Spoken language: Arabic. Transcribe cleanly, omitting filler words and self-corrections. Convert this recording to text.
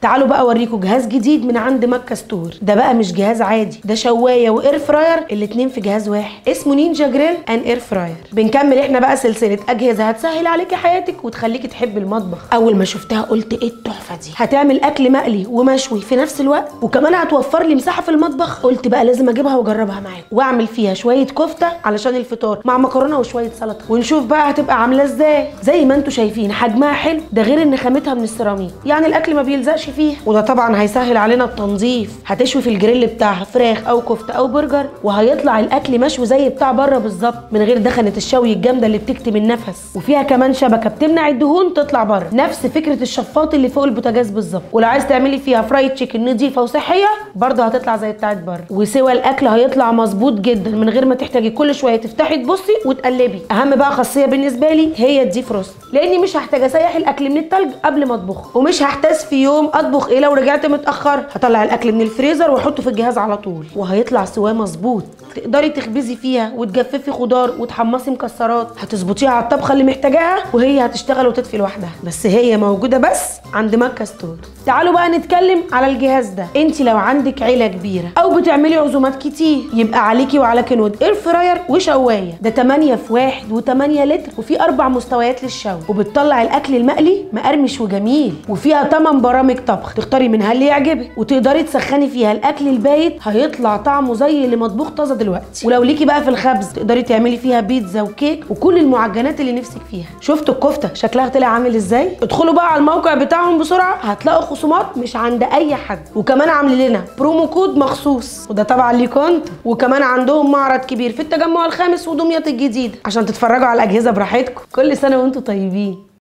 تعالوا بقى اوريكم جهاز جديد من عند مكة ستور. ده بقى مش جهاز عادي، ده شوايه واير فراير الاتنين في جهاز واحد، اسمه نينجا جريل ان اير فراير. بنكمل احنا بقى سلسله اجهزه هتسهل عليكي حياتك وتخليكي تحبي المطبخ. اول ما شفتها قلت ايه التحفه دي، هتعمل اكل مقلي ومشوي في نفس الوقت وكمان هتوفر لي مساحه في المطبخ. قلت بقى لازم اجيبها واجربها معاكم واعمل فيها شويه كفته علشان الفطار مع مكرونه وشويه سلطه، ونشوف بقى هتبقى عامله ازاي. زي ما انتم شايفين حجمها حلو، ده غير ان خامتها من السيراميك يعني الاكل ما بيلزقش فيها، وده طبعا هيسهل علينا التنظيف. هتشوي في الجريل بتاعها فراخ او كفته او برجر وهيطلع الاكل مشوي زي بتاع بره بالظبط، من غير دخنه الشوي الجامده اللي بتكتم النفس. وفيها كمان شبكه بتمنع الدهون تطلع بره، نفس فكره الشفاط اللي فوق البوتاجاز بالظبط. ولو عايز تعملي فيها فرايد تشيكن نظيفه وصحيه برده هتطلع زي بتاعت بره، وسوى الاكل هيطلع مظبوط جدا من غير ما تحتاجي كل شويه تفتحي تبصي وتقلبي. اهم بقى خاصيه بالنسبه لي هي الدي فروست، لاني مش هحتاج اسيح الاكل من التلج قبل ما اطبخه، ومش هحتاج في يوم اطبخ ايه لو رجعت متاخر. هطلع الاكل من الفريزر واحطه في الجهاز على طول وهيطلع سواه مظبوط. تقدري تخبزي فيها وتجففي خضار وتحمصي مكسرات، هتظبطيها على الطبخه اللي محتاجاها وهي هتشتغل وتطفي لوحدها. بس هي موجوده بس عند مكة ستور. تعالوا بقى نتكلم على الجهاز ده. انت لو عندك عيله كبيره او بتعملي عزومات كتير يبقى عليكي وعلى كنود اير فراير وشوايه. ده 8 في 1 و8 لتر وفي 4 مستويات للشوي، وبتطلع الاكل المقلي مقرمش وجميل، وفيها 8 برامج طبخ تختاري منها اللي يعجبك، وتقدري تسخني فيها الاكل البايت هيطلع طعمه زي اللي مطبوخ طازه دلوقتي. ولو ليكي بقى في الخبز تقدري تعملي فيها بيتزا وكيك وكل المعجنات اللي نفسك فيها. شفتوا الكفته شكلها طلع عامل ازاي؟ ادخلوا بقى على الموقع بتاعهم بسرعه، هتلاقوا خصومات مش عند اي حد، وكمان عاملين لنا برومو كود مخصوص وده طبعا ليكوا انتوا. وكمان عندهم معرض كبير في التجمع الخامس ودمياط الجديده عشان تتفرجوا على الاجهزه براحتكم. كل سنه وانتم طيبين.